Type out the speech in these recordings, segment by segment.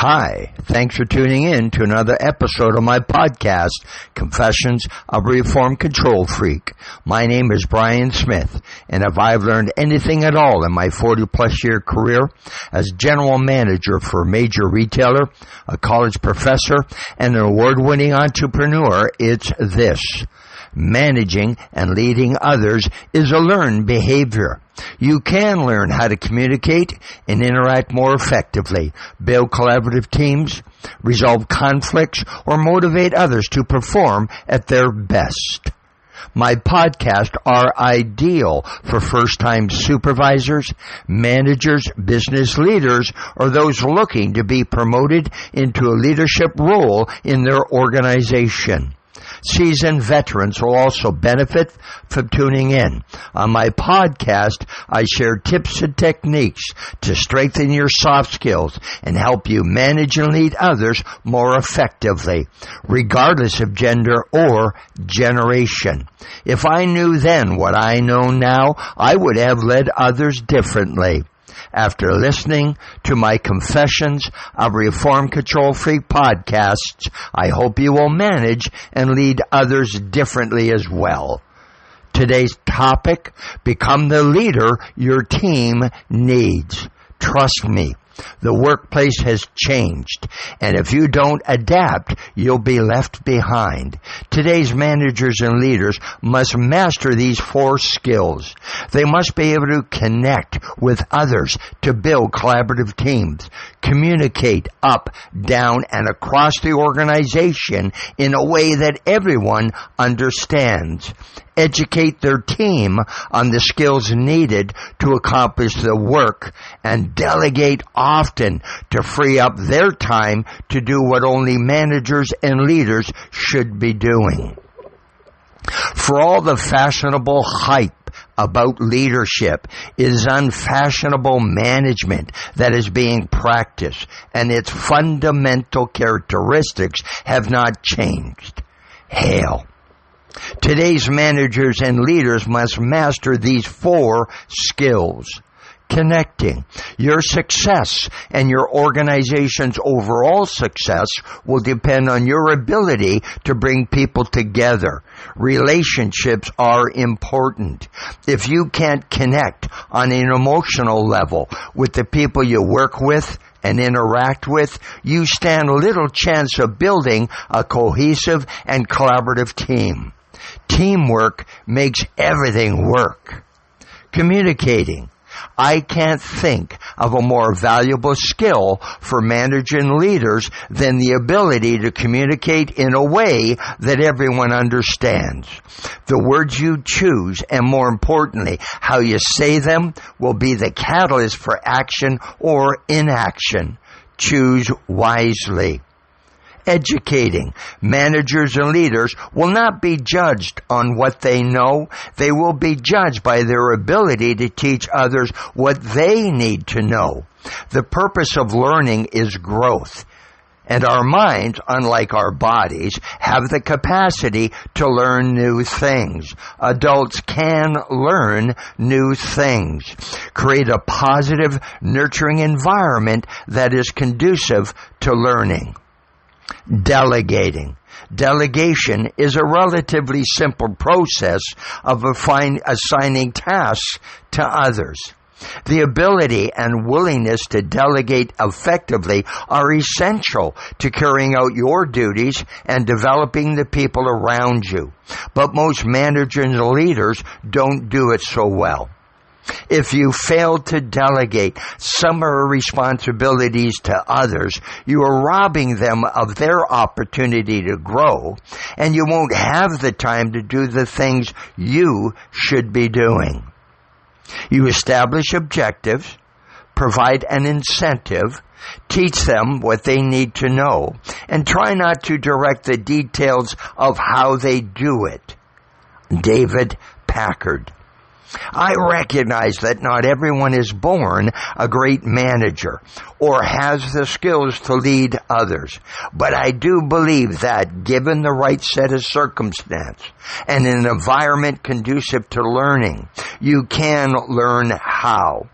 Hi, thanks for tuning in to another episode of my podcast, Confessions of a Reformed Control Freak. My name is Brian Smith, and if I've learned anything at all in my 40-plus year career as general manager for a major retailer, a college professor, and an award-winning entrepreneur, it's this. Managing and leading others is a learned behavior. You can learn how to communicate and interact more effectively, build collaborative teams, resolve conflicts, or motivate others to perform at their best. My podcasts are ideal for first-time supervisors, managers, business leaders, or those looking to be promoted into a leadership role in their organization. Seasoned veterans will also benefit from tuning in. On my podcast, I share tips and techniques to strengthen your soft skills and help you manage and lead others more effectively, regardless of gender or generation. If I knew then what I know now, I would have led others differently. After listening to my Confessions of Reformed Control Freak podcasts, I hope you will manage and lead others differently as well. Today's topic, become the leader your team needs. Trust me, the workplace has changed, and if you don't adapt, you'll be left behind. Today's managers and leaders must master these 4 skills. They must be able to connect with others to build collaborative teams, communicate up, down, and across the organization in a way that everyone understands. Educate their team on the skills needed to accomplish the work, and delegate often to free up their time to do what only managers and leaders should be doing. For all the fashionable hype about leadership, it is unfashionable management that is being practiced, and its fundamental characteristics have not changed. Hail. Today's managers and leaders must master these 4 skills. Connecting. Your success and your organization's overall success will depend on your ability to bring people together. Relationships are important. If you can't connect on an emotional level with the people you work with and interact with, you stand little chance of building a cohesive and collaborative team. Teamwork makes everything work. Communicating. I can't think of a more valuable skill for managing leaders than the ability to communicate in a way that everyone understands. The words you choose, and more importantly, how you say them, will be the catalyst for action or inaction. Choose wisely. Educating. Managers and leaders will not be judged on what they know. They will be judged by their ability to teach others what they need to know. The purpose of learning is growth. And our minds, unlike our bodies, have the capacity to learn new things. Adults can learn new things. Create a positive, nurturing environment that is conducive to learning. Delegating. Delegation is a relatively simple process of assigning tasks to others. The ability and willingness to delegate effectively are essential to carrying out your duties and developing the people around you. But most managers and leaders don't do it so well. If you fail to delegate some of your responsibilities to others, you are robbing them of their opportunity to grow, and you won't have the time to do the things you should be doing. You establish objectives, provide an incentive, teach them what they need to know, and try not to direct the details of how they do it. David Packard. I recognize that not everyone is born a great manager or has the skills to lead others, but I do believe that, given the right set of circumstance and an environment conducive to learning, you can learn how.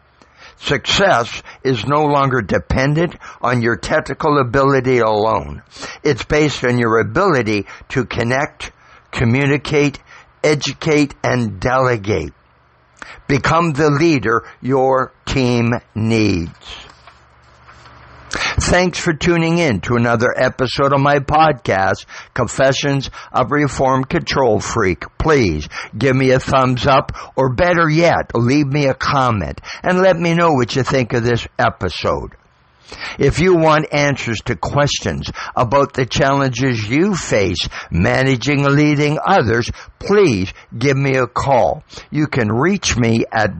Success is no longer dependent on your technical ability alone. It's based on your ability to connect, communicate, educate, and delegate. Become the leader your team needs. Thanks for tuning in to another episode of my podcast, Confessions of a Reformed Control Freak. Please give me a thumbs up, or better yet, leave me a comment and let me know what you think of this episode. If you want answers to questions about the challenges you face managing and leading others, please give me a call. You can reach me at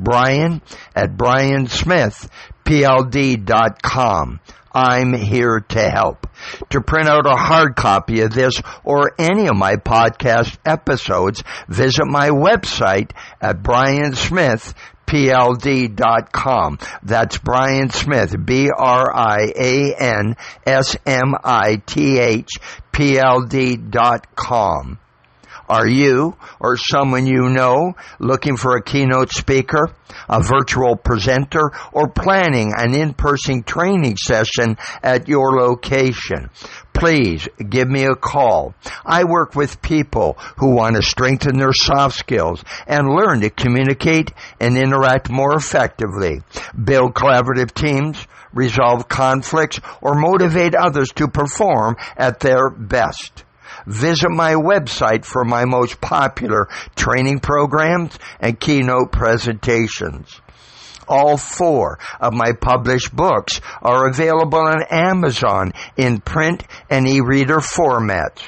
Smith-PLD.com. I'm here to help. To print out a hard copy of this or any of my podcast episodes, visit my website at BrianSmith.PLD.com. That's Brian Smith, BrianSmith.PLD.com. Are you or someone you know looking for a keynote speaker, a virtual presenter, or planning an in-person training session at your location? Please give me a call. I work with people who want to strengthen their soft skills and learn to communicate and interact more effectively, build collaborative teams, resolve conflicts, or motivate others to perform at their best. Visit my website for my most popular training programs and keynote presentations. All 4 of my published books are available on Amazon in print and e-reader formats.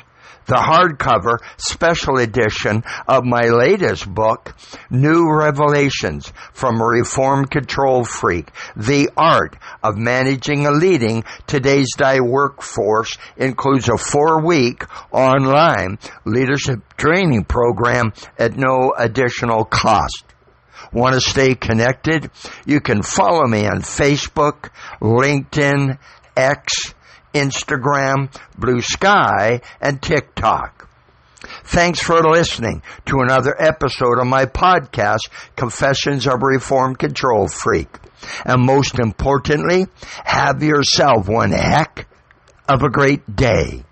The hardcover special edition of my latest book, New Revelations from a Reformed Control Freak, The Art of Managing and Leading Today's Workforce, includes a 4-week online leadership training program at no additional cost. Want to stay connected? You can follow me on Facebook, LinkedIn, X, Instagram, Blue Sky, and TikTok. Thanks for listening to another episode of my podcast, Confessions of a Reformed Control Freak. And most importantly, have yourself one heck of a great day.